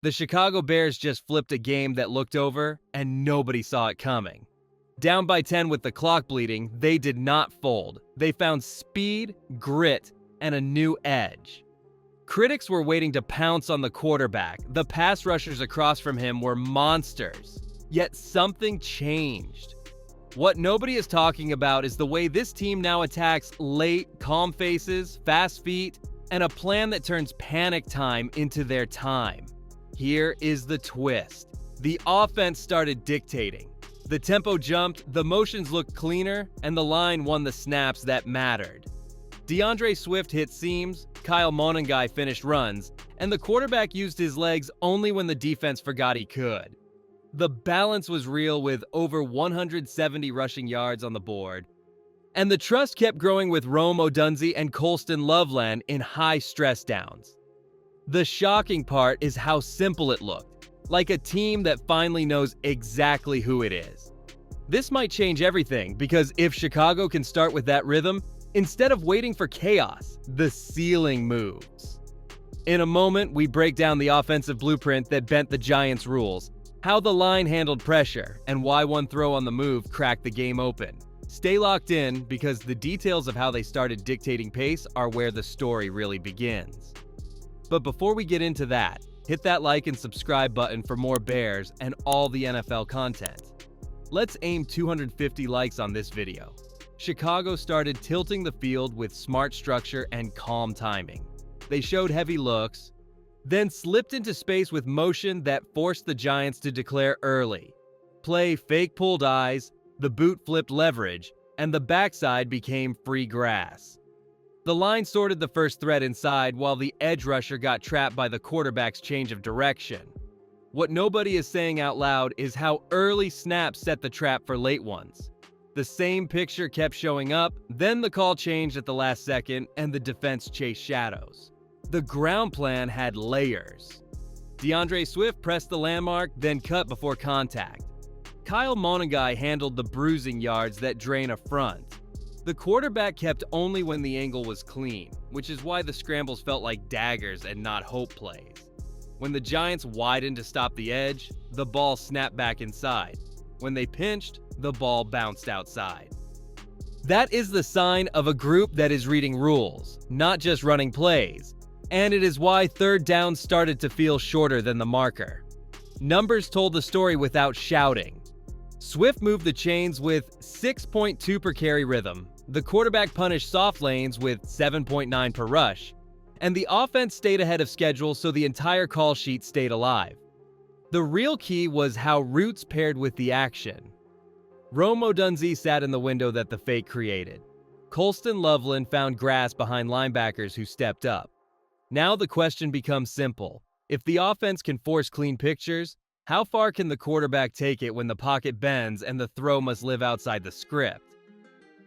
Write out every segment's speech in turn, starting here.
The Chicago Bears just flipped a game that looked over, and nobody saw it coming. Down by 10 with the clock bleeding, they did not fold. They found speed, grit, and a new edge. Critics were waiting to pounce on the quarterback. The pass rushers across from him were monsters. Yet something changed. What nobody is talking about is the way this team now attacks late, calm faces, fast feet, and a plan that turns panic time into their time. Here is the twist. The offense started dictating. The tempo jumped, the motions looked cleaner, and the line won the snaps that mattered. DeAndre Swift hit seams, Kyle Monangai finished runs, and the quarterback used his legs only when the defense forgot he could. The balance was real with over 170 rushing yards on the board, and the trust kept growing with Rome Odunze and Colston Loveland in high stress downs. The shocking part is how simple it looked, like a team that finally knows exactly who it is. This might change everything, because if Chicago can start with that rhythm, instead of waiting for chaos, the ceiling moves. In a moment, we break down the offensive blueprint that bent the Giants' rules, how the line handled pressure, and why one throw on the move cracked the game open. Stay locked in, because the details of how they started dictating pace are where the story really begins. But before we get into that, hit that like and subscribe button for more Bears and all the NFL content. Let's aim 250 likes on this video. Chicago started tilting the field with smart structure and calm timing. They showed heavy looks, then slipped into space with motion that forced the Giants to declare early. Play fake pulled eyes, the boot flipped leverage, and the backside became free grass. The line sorted the first threat inside while the edge rusher got trapped by the quarterback's change of direction. What nobody is saying out loud is how early snaps set the trap for late ones. The same picture kept showing up, then the call changed at the last second and the defense chased shadows. The ground plan had layers. DeAndre Swift pressed the landmark, then cut before contact. Kyle Monangai handled the bruising yards that drain a front. The quarterback kept only when the angle was clean, which is why the scrambles felt like daggers and not hope plays. When the Giants widened to stop the edge, the ball snapped back inside. When they pinched, the ball bounced outside. That is the sign of a group that is reading rules, not just running plays. And it is why third downs started to feel shorter than the marker. Numbers told the story without shouting. Swift moved the chains with 6.2 per carry rhythm. The quarterback punished soft lanes with 7.9 per rush. And the offense stayed ahead of schedule, so the entire call sheet stayed alive. The real key was how routes paired with the action. Rome Odunze sat in the window that the fake created. Colston Loveland found grass behind linebackers who stepped up. Now the question becomes simple. If the offense can force clean pictures, how far can the quarterback take it when the pocket bends and the throw must live outside the script?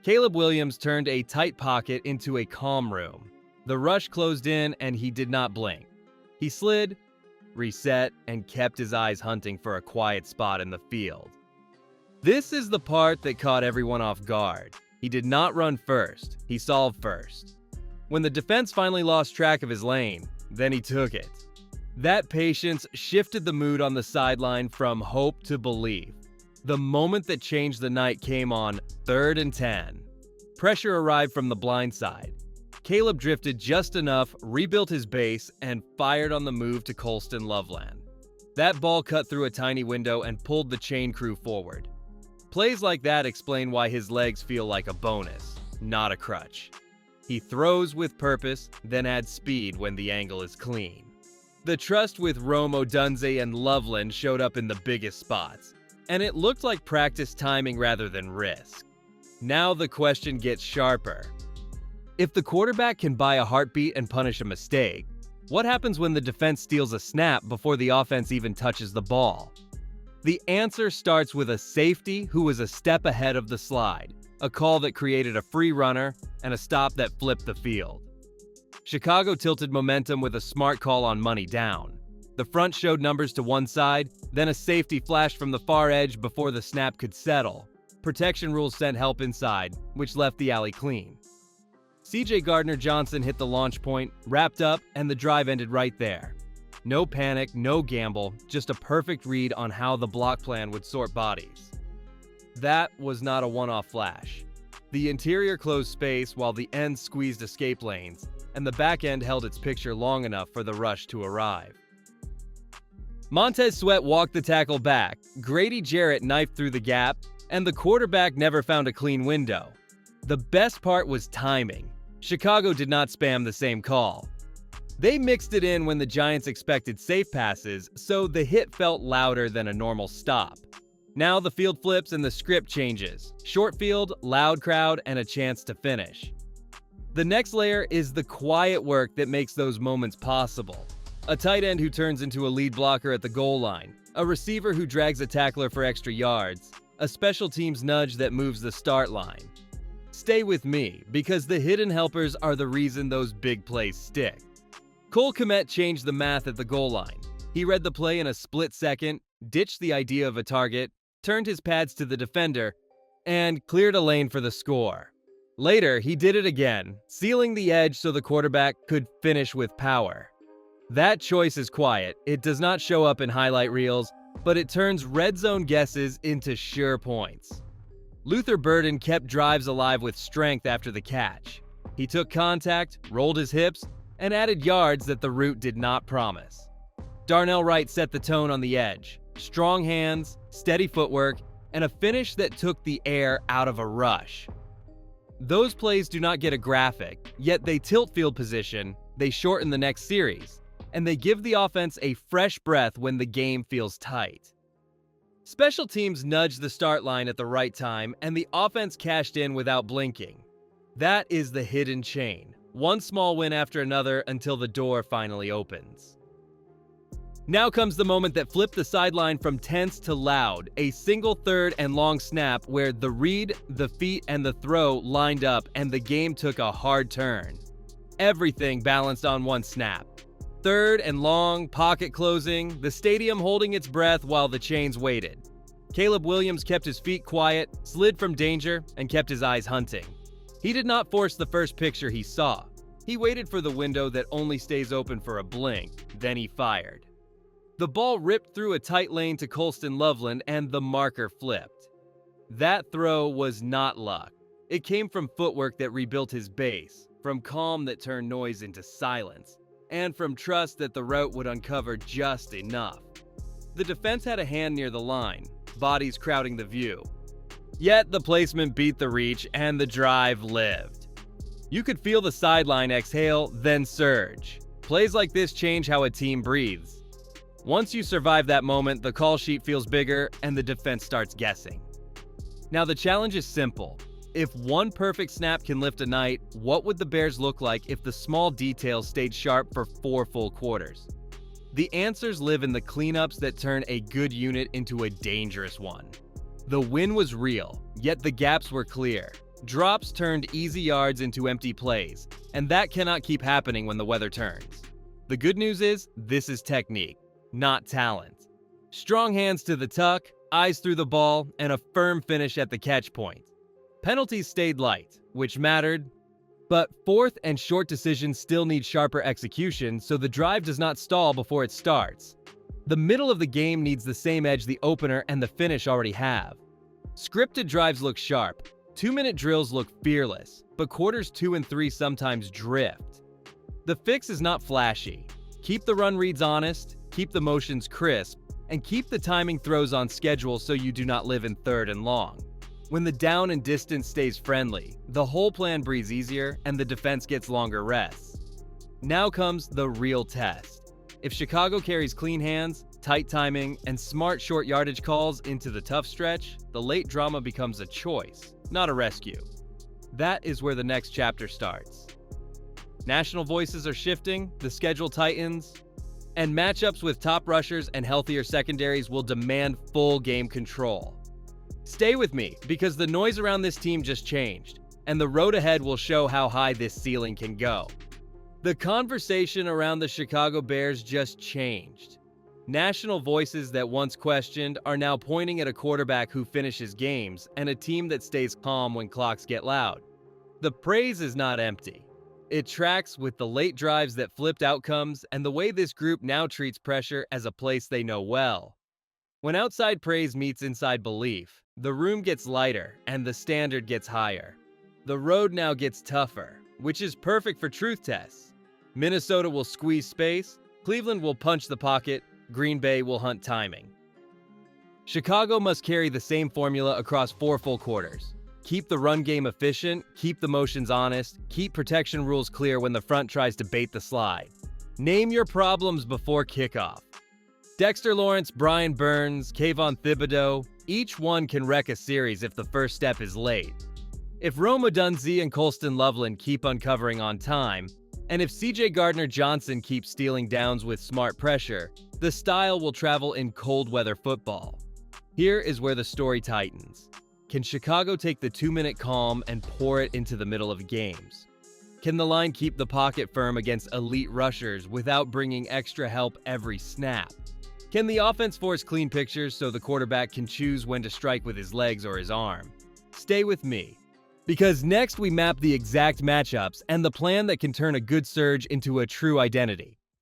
Caleb Williams turned a tight pocket into a calm room. The rush closed in and he did not blink. He slid, reset, and kept his eyes hunting for a quiet spot in the field. This is the part that caught everyone off guard. He did not run first, he solved first. When the defense finally lost track of his lane, then he took it. That patience shifted the mood on the sideline from hope to belief. The moment that changed the night came on 3rd and 10. Pressure arrived from the blind side. Caleb drifted just enough, rebuilt his base, and fired on the move to Colston Loveland. That ball cut through a tiny window and pulled the chain crew forward. Plays like that explain why his legs feel like a bonus, not a crutch. He throws with purpose, then adds speed when the angle is clean. The trust with Rome Odunze and Loveland showed up in the biggest spots, and it looked like practice timing rather than risk. Now the question gets sharper. If the quarterback can buy a heartbeat and punish a mistake, what happens when the defense steals a snap before the offense even touches the ball? The answer starts with a safety who was a step ahead of the slide, a call that created a free runner, and a stop that flipped the field. Chicago tilted momentum with a smart call on money down. The front showed numbers to one side, then a safety flashed from the far edge before the snap could settle. Protection rules sent help inside, which left the alley clean. CJ Gardner-Johnson hit the launch point, wrapped up, and the drive ended right there. No panic, no gamble, just a perfect read on how the block plan would sort bodies. That was not a one-off flash. The interior closed space while the ends squeezed escape lanes, and the back end held its picture long enough for the rush to arrive. Montez Sweat walked the tackle back, Grady Jarrett knifed through the gap, and the quarterback never found a clean window. The best part was timing. Chicago did not spam the same call. They mixed it in when the Giants expected safe passes, so the hit felt louder than a normal stop. Now the field flips and the script changes. Short field, loud crowd, and a chance to finish. The next layer is the quiet work that makes those moments possible. A tight end who turns into a lead blocker at the goal line, a receiver who drags a tackler for extra yards, a special teams nudge that moves the start line. Stay with me, because the hidden helpers are the reason those big plays stick. Cole Kmet changed the math at the goal line. He read the play in a split second, ditched the idea of a target, turned his pads to the defender, and cleared a lane for the score. Later, he did it again, sealing the edge so the quarterback could finish with power. That choice is quiet. It does not show up in highlight reels, but it turns red zone guesses into sure points. Luther Burden kept drives alive with strength after the catch. He took contact, rolled his hips, and added yards that the route did not promise. Darnell Wright set the tone on the edge. Strong hands, steady footwork, and a finish that took the air out of a rush. Those plays do not get a graphic, yet they tilt field position, they shorten the next series, and they give the offense a fresh breath when the game feels tight. Special teams nudged the start line at the right time, and the offense cashed in without blinking. That is the hidden chain. One small win after another until the door finally opens. Now comes the moment that flipped the sideline from tense to loud, a single third and long snap where the read, the feet, and the throw lined up and the game took a hard turn. Everything balanced on one snap. Third and long, pocket closing, the stadium holding its breath while the chains waited. Caleb Williams kept his feet quiet, slid from danger, and kept his eyes hunting. He did not force the first picture he saw. He waited for the window that only stays open for a blink, then he fired. The ball ripped through a tight lane to Colston Loveland and the marker flipped. That throw was not luck. It came from footwork that rebuilt his base, from calm that turned noise into silence, and from trust that the route would uncover just enough. The defense had a hand near the line, bodies crowding the view. Yet the placement beat the reach and the drive lived. You could feel the sideline exhale, then surge. Plays like this change how a team breathes. Once you survive that moment, the call sheet feels bigger and the defense starts guessing. Now the challenge is simple. If one perfect snap can lift a night, what would the Bears look like if the small details stayed sharp for 4 full quarters? The answers live in the cleanups that turn a good unit into a dangerous one. The win was real, yet the gaps were clear. Drops turned easy yards into empty plays, and that cannot keep happening when the weather turns. The good news is, this is technique, not talent. Strong hands to the tuck, eyes through the ball, and a firm finish at the catch point. Penalties stayed light, which mattered, but fourth and short decisions still need sharper execution, so the drive does not stall before it starts. The middle of the game needs the same edge the opener and the finish already have. Scripted drives look sharp, 2-minute drills look fearless, but quarters 2 and 3 sometimes drift. The fix is not flashy. Keep the run reads honest, keep the motions crisp, and keep the timing throws on schedule so you do not live in third and long. When the down and distance stays friendly, the whole plan breathes easier and the defense gets longer rests. Now comes the real test. If Chicago carries clean hands, tight timing, and smart short yardage calls into the tough stretch, the late drama becomes a choice, not a rescue. That is where the next chapter starts. National voices are shifting, the schedule tightens, and matchups with top rushers and healthier secondaries will demand full game control. Stay with me, because the noise around this team just changed, and the road ahead will show how high this ceiling can go. The conversation around the Chicago Bears just changed. National voices that once questioned are now pointing at a quarterback who finishes games and a team that stays calm when clocks get loud. The praise is not empty. It tracks with the late drives that flipped outcomes and the way this group now treats pressure as a place they know well. When outside praise meets inside belief, the room gets lighter and the standard gets higher. The road now gets tougher, which is perfect for truth tests. Minnesota will squeeze space, Cleveland will punch the pocket, Green Bay will hunt timing. Chicago must carry the same formula across 4 full quarters. Keep the run game efficient, keep the motions honest, keep protection rules clear when the front tries to bait the slide. Name your problems before kickoff. Dexter Lawrence, Brian Burns, Kayvon Thibodeau, each one can wreck a series if the first step is late. If Rome Odunze and Colston Loveland keep uncovering on time, and if CJ Gardner-Johnson keeps stealing downs with smart pressure, the style will travel in cold weather football. Here is where the story tightens. Can Chicago take the 2-minute calm and pour it into the middle of games? Can the line keep the pocket firm against elite rushers without bringing extra help every snap? Can the offense force clean pictures so the quarterback can choose when to strike with his legs or his arm? Stay with me, because next we map the exact matchups and the plan that can turn a good surge into a true identity.